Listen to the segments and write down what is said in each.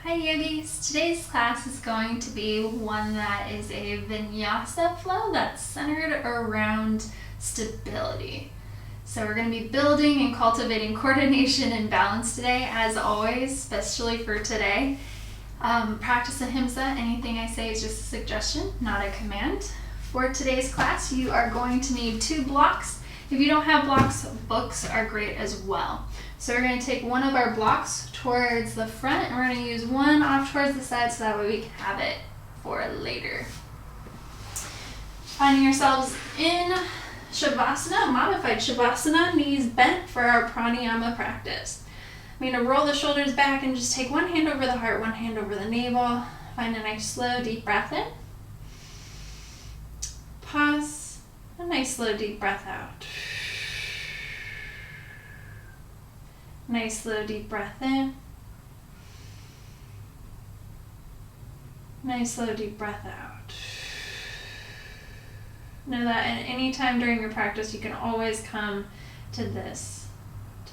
Hi yogis, today's class is going to be one that is a vinyasa flow that's centered around stability. So we're going to be building and cultivating coordination and balance today, as always, especially for today. Practice ahimsa. Anything I say is just a suggestion, not a command. For today's class, you are going to need 2 blocks. If you don't have blocks, books are great as well. So we're going to take one of our blocks towards the front and we're going to use one off towards the side so that way we can have it for later. Finding yourselves in Shavasana, modified Shavasana, knees bent for our pranayama practice. I'm going to roll the shoulders back and just take one hand over the heart, one hand over the navel. Find a nice slow deep breath in. Pause. A nice slow deep breath out. Nice slow deep breath in. Nice slow deep breath out. Know that at any time during your practice you can always come to this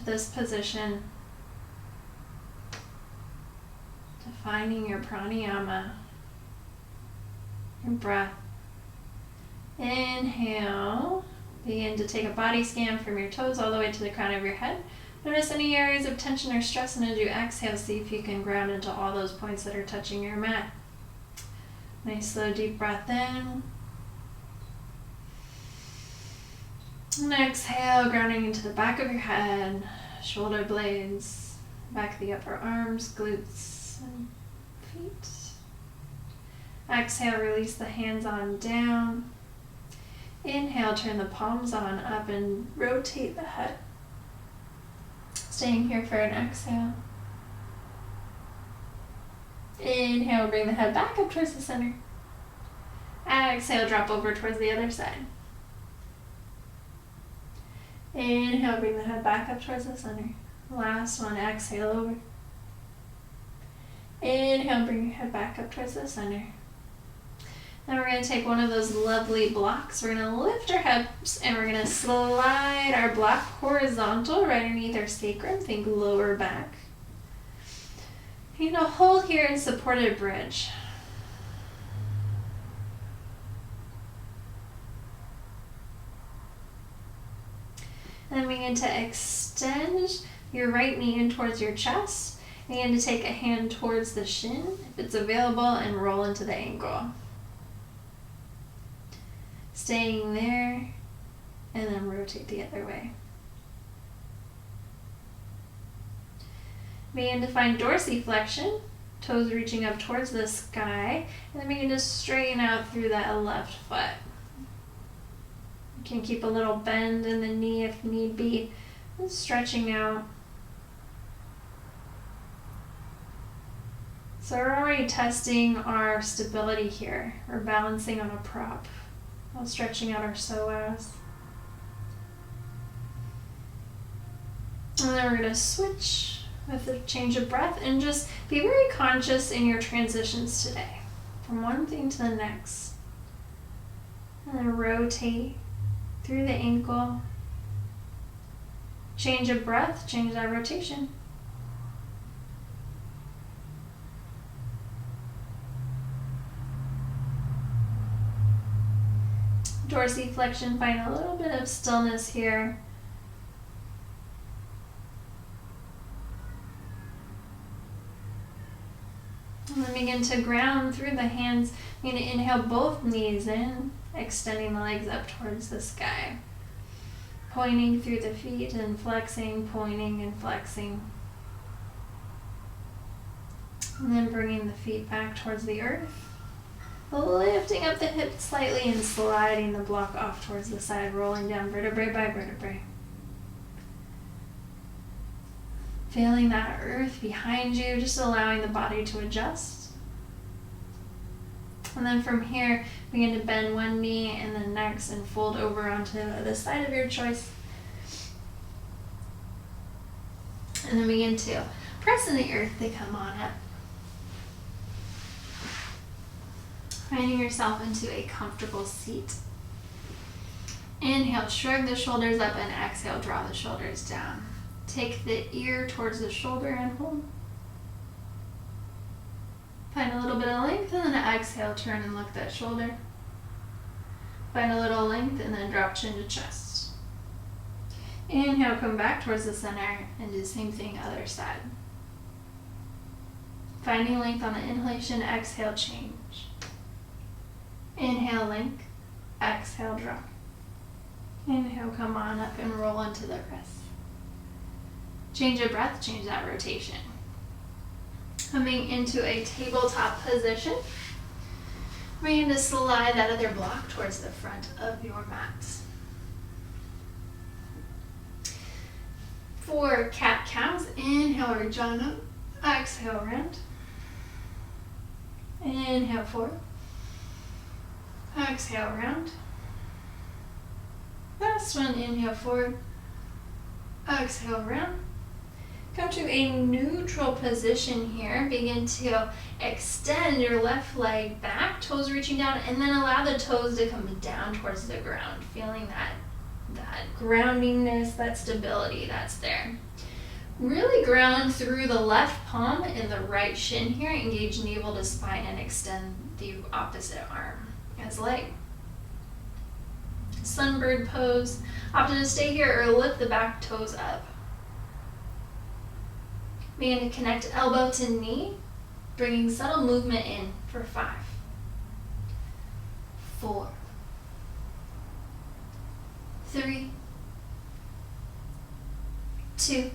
position, to finding your pranayama, your breath. Inhale. Begin to take a body scan from your toes all the way to the crown of your head. Notice any areas of tension or stress, and as you exhale, see if you can ground into all those points that are touching your mat. Nice slow deep breath in. And exhale, grounding into the back of your head, shoulder blades, back of the upper arms, glutes, and feet. Exhale, release the hands on down. Inhale, turn the palms on up and rotate the head. Staying here for an exhale. Inhale, bring the head back up towards the center. Exhale, drop over towards the other side. Inhale, bring the head back up towards the center. Last one, exhale over. Inhale, bring your head back up towards the center. Now we're going to take one of those lovely blocks. We're going to lift our hips and we're going to slide our block horizontal right underneath our sacrum. Think lower back. You're going to hold here in supported bridge. And then begin to extend your right knee in towards your chest. Begin to take a hand towards the shin, if it's available, and roll into the ankle. Staying there, and then rotate the other way. Begin to find dorsiflexion, toes reaching up towards the sky, and then begin to straighten out through that left foot. You can keep a little bend in the knee if need be, and stretching out. So we're already testing our stability here. We're balancing on a prop while stretching out our psoas. And then we're going to switch with a change of breath and just be very conscious in your transitions today, from one thing to the next. And then rotate through the ankle. Change of breath, change that rotation. Dorsiflexion, find a little bit of stillness here. And then begin to ground through the hands. You're going to inhale both knees in, extending the legs up towards the sky. Pointing through the feet and flexing, pointing and flexing. And then bringing the feet back towards the earth. Lifting up the hips slightly and sliding the block off towards the side, rolling down vertebrae by vertebrae. Feeling that earth behind you, just allowing the body to adjust. And then from here, begin to bend one knee and then next and fold over onto the side of your choice. And then begin to press in the earth to come on up. Finding yourself into a comfortable seat. Inhale, shrug the shoulders up, and exhale, draw the shoulders down. Take the ear towards the shoulder and hold. Find a little bit of length and then exhale, turn and look that shoulder. Find a little length and then drop chin to chest. Inhale, come back towards the center and do the same thing other side. Finding length on the inhalation, exhale, change. Inhale, length, exhale, drop. Inhale, come on up and roll into the wrist. Change your breath, change that rotation. Coming into a tabletop position, we're going to slide that other block towards the front of your mat. For cat-cows, inhale, reach on up, exhale, round. Inhale, forward. Exhale, round. Last one, inhale, forward. Exhale, round. Come to a neutral position here. Begin to extend your left leg back, toes reaching down, and then allow the toes to come down towards the ground, feeling that groundingness, that stability that's there. Really ground through the left palm and the right shin here. Engage navel to spine and extend the opposite arm as leg. Sunbird pose. Option to stay here or lift the back toes up. Begin to connect elbow to knee, bringing subtle movement in for 5, 4, 3, 2,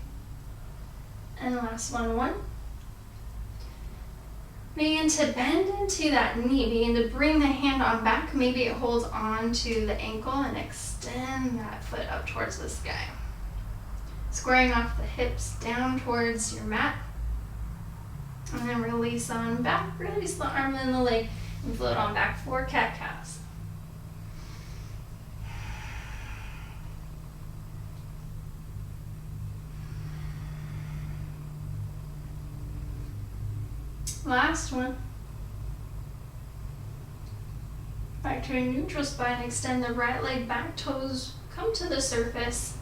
and last one, 1. Begin to bend into that knee. Begin to bring the hand on back. Maybe it holds on to the ankle and extend that foot up towards the sky. Squaring off the hips down towards your mat. And then release on back. Release the arm and the leg and float on back for cat-cows. Last one. Back to a neutral spine. Extend the right leg back. Toes come to the surface.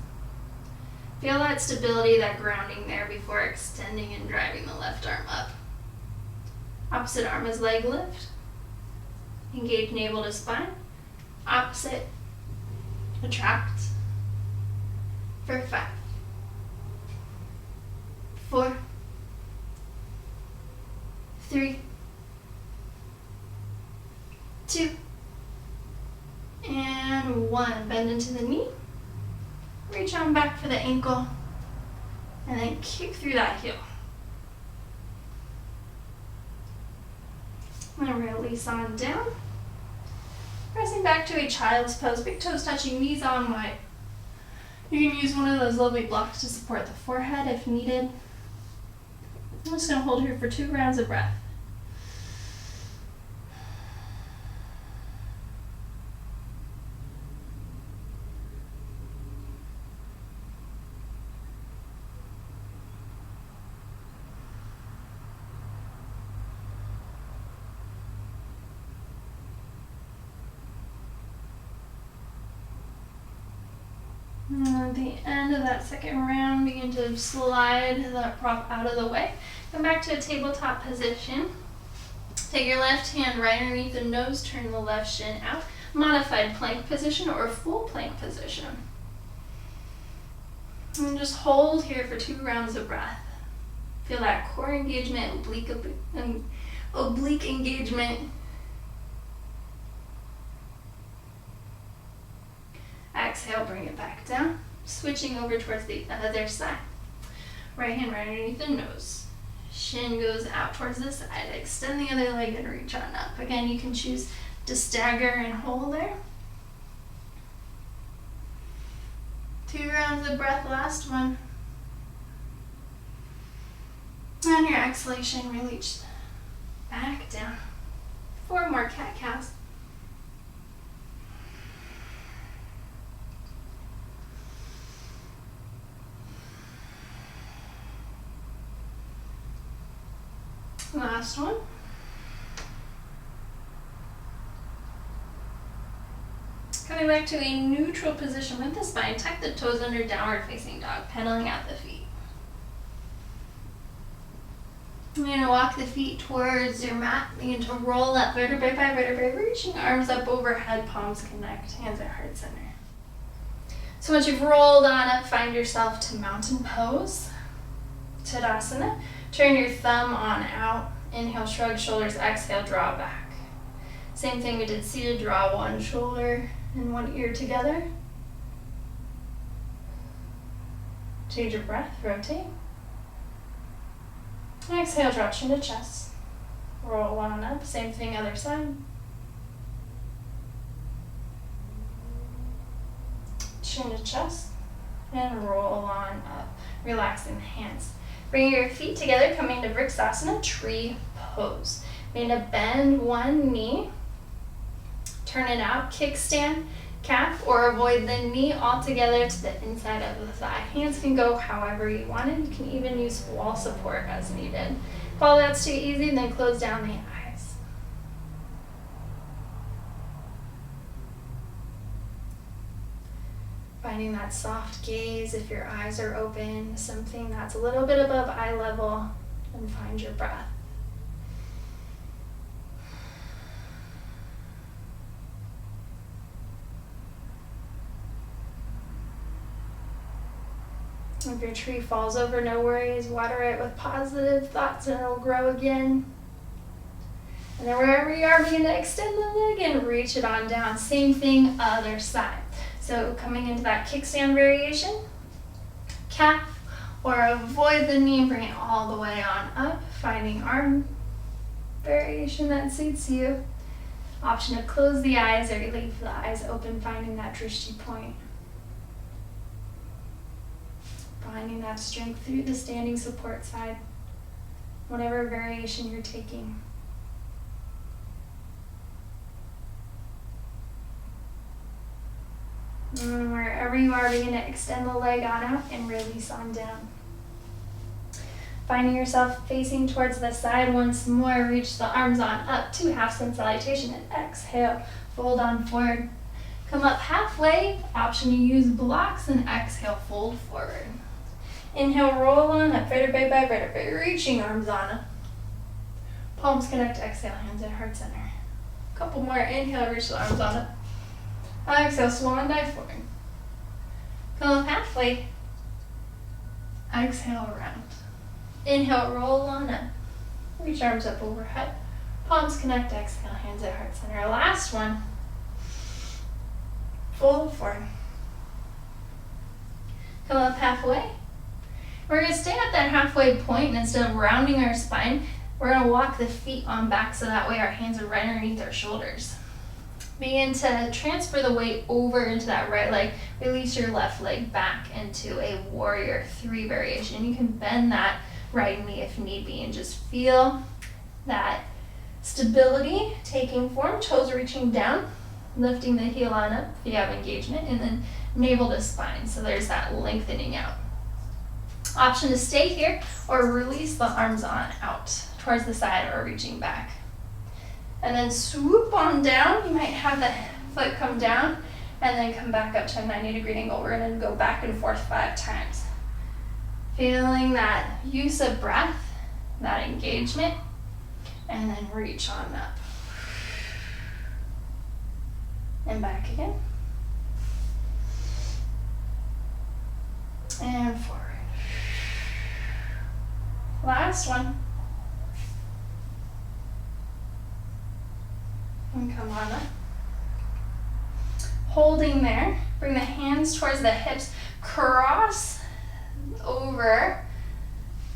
Feel that stability, that grounding there before extending and driving the left arm up. Opposite arm is leg lift. Engage navel to spine. Opposite. Attract. For 5, 4, 3, 2, and 1. Bend into the knee. Reach on back for the ankle. And then kick through that heel. And then release on down. Pressing back to a child's pose. Big toes touching, knees on wide. You can use one of those lovely blocks to support the forehead if needed. I'm just going to hold here for 2 rounds of breath. And at the end of that second round, begin to slide that prop out of the way. Come back to a tabletop position. Take your left hand right underneath the nose, turn the left shin out. Modified plank position or full plank position. And just hold here for 2 rounds of breath. Feel that core engagement, oblique engagement. Exhale, bring it back down. Switching over towards the other side. Right hand right underneath the nose. Shin goes out towards the side. Extend the other leg and reach on up. Again, you can choose to stagger and hold there. 2 rounds of breath, last one. On your exhalation, release back down. 4 more cat-cows. Last one. Coming back to a neutral position with the spine. Tuck the toes under, downward facing dog, pedaling out the feet. I'm going to walk the feet towards your mat. Begin to roll up vertebrae by vertebrae, reaching arms up overhead, palms connect, hands at heart center. So once you've rolled on up, find yourself to mountain pose, Tadasana. Turn your thumb on out. Inhale, shrug shoulders. Exhale, draw back. Same thing we did seated, draw one shoulder and one ear together. Change your breath, rotate. Exhale, drop chin to chest. Roll one on up, same thing other side. Chin to chest and roll on up, relaxing the hands. Bring your feet together, coming to Vriksasana, tree pose. Begin to bend one knee, turn it out, kickstand, calf, or avoid the knee altogether to the inside of the thigh. Hands can go however you want it. You can even use wall support as needed. If all that's too easy, then close down the eyes. Finding that soft gaze if your eyes are open, something that's a little bit above eye level, and find your breath. If your tree falls over, no worries. Water it with positive thoughts and it'll grow again. And then wherever you are, begin to extend the leg and reach it on down. Same thing, other side. So coming into that kickstand variation, calf, or avoid the knee and bring it all the way on up. Finding arm variation that suits you. Option to close the eyes or leave the eyes open, finding that drishti point. Finding that strength through the standing support side, whatever variation you're taking. And wherever you are, begin to extend the leg on out and release on down. Finding yourself facing towards the side once more, reach the arms on up to half sun salutation and exhale, fold on forward. Come up halfway, option to use blocks, and exhale, fold forward. Inhale, roll on up, vertebrae by vertebrae, reaching arms on up. Palms connect, exhale, hands at heart center. Couple more, inhale, reach the arms on up. Exhale, swan dive forward. Come up halfway. Exhale, around. Inhale, roll on up. Reach arms up overhead. Palms connect, exhale, hands at heart center. Last one. Fold forward. Come up halfway. We're going to stay at that halfway point, and instead of rounding our spine, we're going to walk the feet on back so that way our hands are right underneath our shoulders. Begin to transfer the weight over into that right leg. Release your left leg back into a warrior 3 variation. You can bend that right knee if need be and just feel that stability taking form, toes reaching down, lifting the heel on up if you have engagement, and then navel to spine. So there's that lengthening out. Option to stay here or release the arms on out towards the side or reaching back. And then swoop on down. You might have the foot come down and then come back up to a 90-degree angle. We're going to go back and forth 5 times. Feeling that use of breath, that engagement, and then reach on up. And back again. And forward. Last one. And come on up. Holding there, bring the hands towards the hips, cross over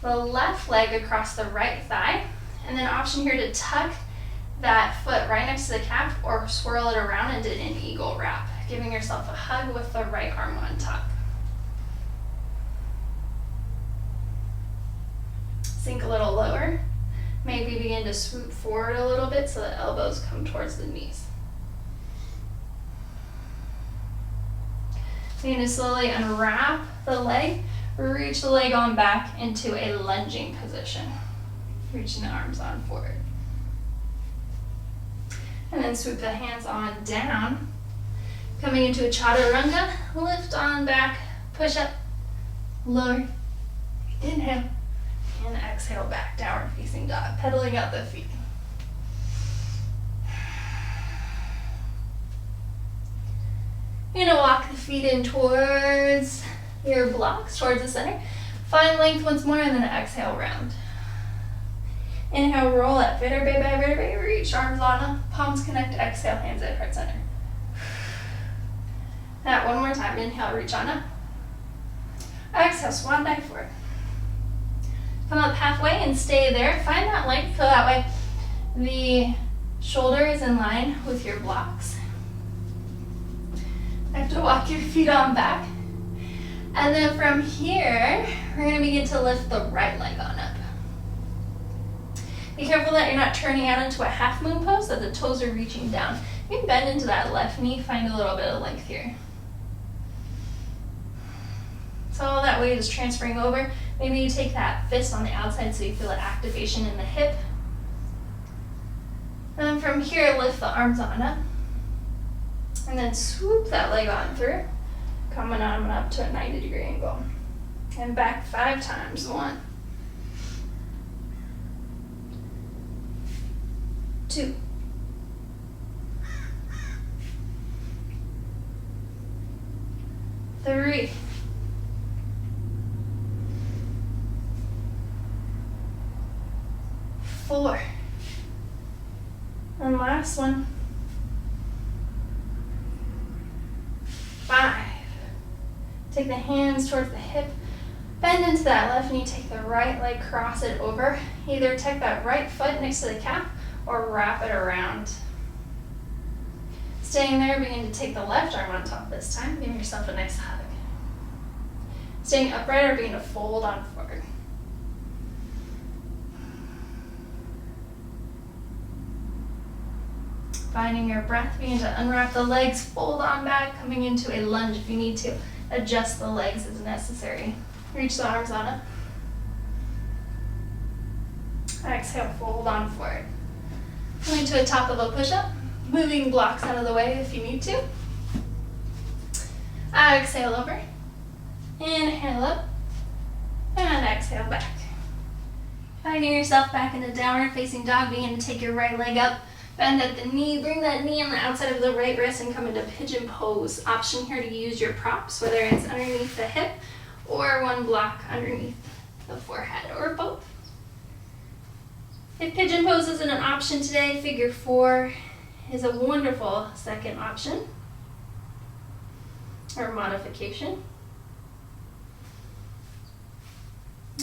the left leg across the right thigh, and then option here to tuck that foot right next to the calf or swirl it around and do an eagle wrap, giving yourself a hug with the right arm on top. Sink a little lower. Maybe begin to swoop forward a little bit so the elbows come towards the knees. Begin to slowly unwrap the leg, reach the leg on back into a lunging position. Reaching the arms on forward. And then swoop the hands on down. Coming into a chaturanga, lift on back, push up, lower, inhale, And exhale back, downward facing dog, pedaling out the feet. You're gonna walk the feet in towards your blocks, towards the center. Find length once more and then exhale round. Inhale, roll up, vertebrae by vertebrae, reach arms on up, palms connect, exhale, hands at heart center. Now one more time, inhale, reach on up. Exhale, swan dive forward. Come up halfway and stay there. Find that length so that way the shoulder is in line with your blocks. I have to walk your feet on back. And then from here, we're going to begin to lift the right leg on up. Be careful that you're not turning out into a half moon pose, that the toes are reaching down. You can bend into that left knee, find a little bit of length here. So all that weight is transferring over. Maybe you take that fist on the outside so you feel an activation in the hip. And then from here, lift the arms on up. And then swoop that leg on through. Coming on up to a 90-degree angle. And back 5 times. 1, 2, 3, 4. And last one. 5. Take the hands towards the hip. Bend into that left knee. Take the right leg, cross it over. Either take that right foot next to the calf or wrap it around. Staying there, begin to take the left arm on top this time. Give yourself a nice hug. Staying upright or begin to fold on forward. Finding your breath, begin to unwrap the legs, fold on back, coming into a lunge if you need to. Adjust the legs as necessary. Reach the arms on up. Exhale, fold on forward. Going to a top of a push-up, moving blocks out of the way if you need to. Exhale over. Inhale up. And exhale back. Finding yourself back in a downward facing dog, begin to take your right leg up. Bend at the knee, bring that knee on the outside of the right wrist and come into pigeon pose. Option here to use your props, whether it's underneath the hip or one block underneath the forehead, or both. If pigeon pose isn't an option today, figure 4 is a wonderful second option or modification.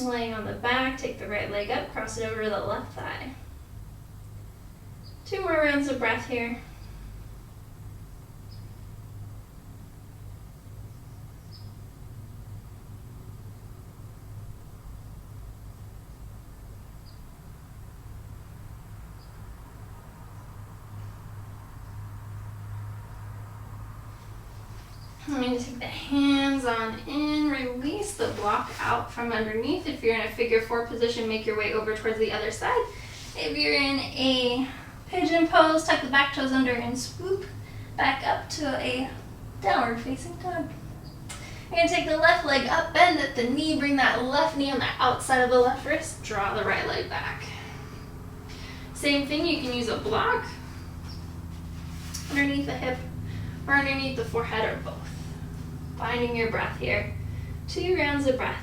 Laying on the back, take the right leg up, cross it over to the left thigh. 2 more rounds of breath here. I'm going to take the hands on in, release the block out from underneath. If you're in a figure 4 position, make your way over towards the other side. If you're in a pigeon pose, tuck the back toes under and swoop back up to a downward facing dog. You're going to take the left leg up, bend at the knee, bring that left knee on the outside of the left wrist, draw the right leg back. Same thing, you can use a block underneath the hip or underneath the forehead or both. Finding your breath here. 2 rounds of breath.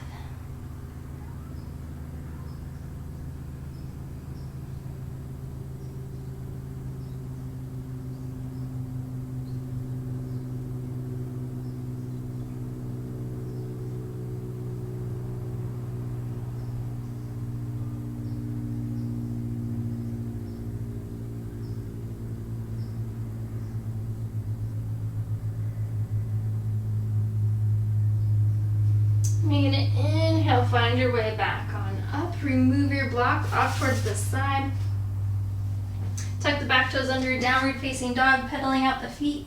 You're going to inhale, find your way back on up. Remove your block off towards the side. Tuck the back toes under, downward facing dog, pedaling out the feet.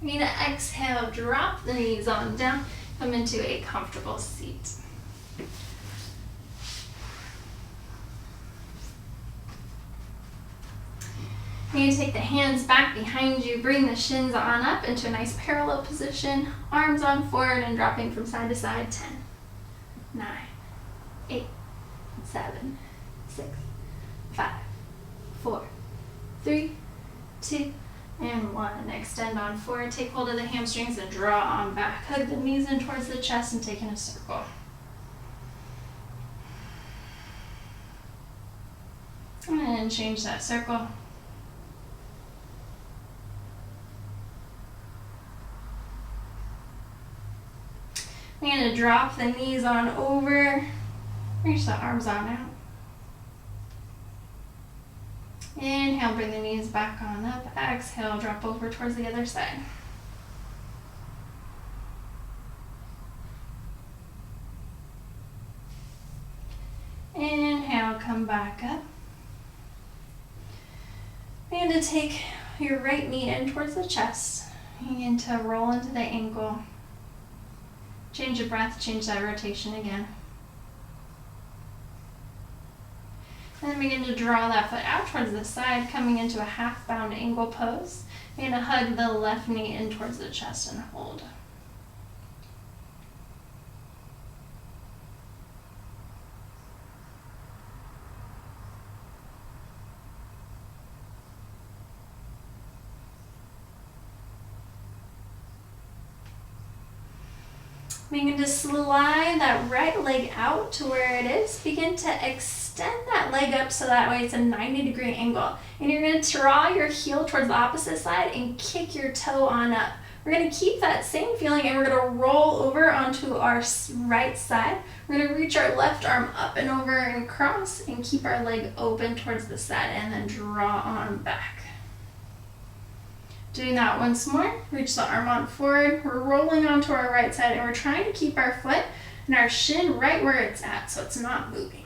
You're going to exhale, drop the knees on down, come into a comfortable seat. You're going to take the hands back behind you, bring the shins on up into a nice parallel position, arms on forward and dropping from side to side, 10. 9, 8, 7, 6, 5, 4, 3, 2, and 1. Extend on forward, take hold of the hamstrings and draw on back. Hug the knees in towards the chest and take in a circle. And change that circle. We're going to drop the knees on over, reach the arms on out. Inhale, bring the knees back on up. Exhale, drop over towards the other side. Inhale, come back up. We're going to take your right knee in towards the chest. Begin to roll into the ankle. Change your breath, change that rotation again. And then begin to draw that foot out towards the side, coming into a half bound angle pose. We're going to hug the left knee in towards the chest and hold. Begin to slide that right leg out to where it is. Begin to extend that leg up so that way it's a 90-degree angle. And you're going to draw your heel towards the opposite side and kick your toe on up. We're going to keep that same feeling and we're going to roll over onto our right side. We're going to reach our left arm up and over and cross and keep our leg open towards the side and then draw on back. Doing that once more, reach the arm on forward. We're rolling onto our right side and we're trying to keep our foot and our shin right where it's at so it's not moving.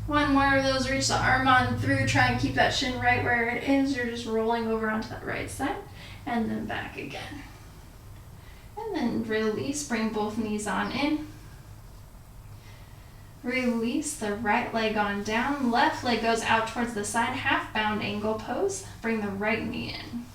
One more of those, reach the arm on through, try and keep that shin right where it is. You're just rolling over onto that right side and then back again. And then release, bring both knees on in. Release the right leg on down, left leg goes out towards the side, half bound angle pose. Bring the right knee in.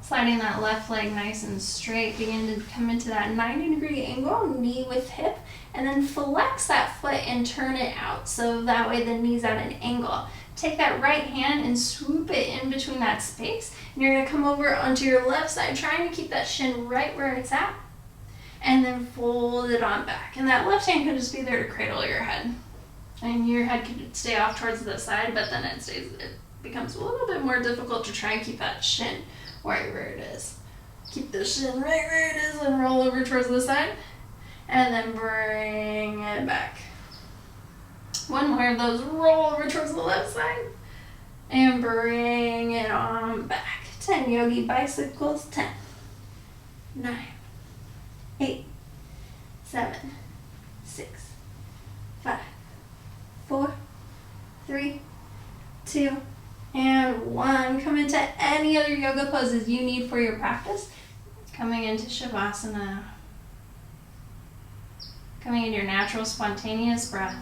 Sliding that left leg nice and straight, begin to come into that 90-degree angle, knee with hip, and then flex that foot and turn it out so that way the knee's at an angle. Take that right hand and swoop it in between that space, and you're going to come over onto your left side, trying to keep that shin right where it's at, and then fold it on back. And that left hand can just be there to cradle your head. And your head can stay off towards the side, but then it becomes a little bit more difficult to try and keep that shin right where it is. Keep the shin right where it is and roll over towards the side. And then bring it back. One more of those, roll over towards the left side. And bring it on back. 10 yogi bicycles. 10, 9, 8, 7, 6, 5, 4, 3, 2, and 1. Come into any other yoga poses you need for your practice. Coming into Shavasana. Coming into your natural, spontaneous breath.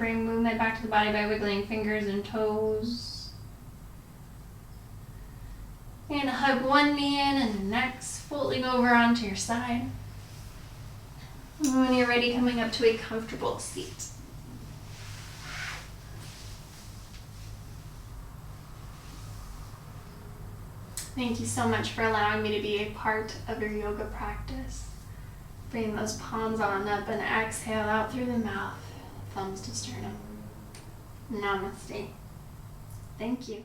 bring movement back to the body by wiggling fingers and toes. You're going to hug one knee in and the next, folding over onto your side. And when you're ready, coming up to a comfortable seat. Thank you so much for allowing me to be a part of your yoga practice. Bring those palms on up and exhale out through the mouth, thumbs to sternum. Namaste. Thank you.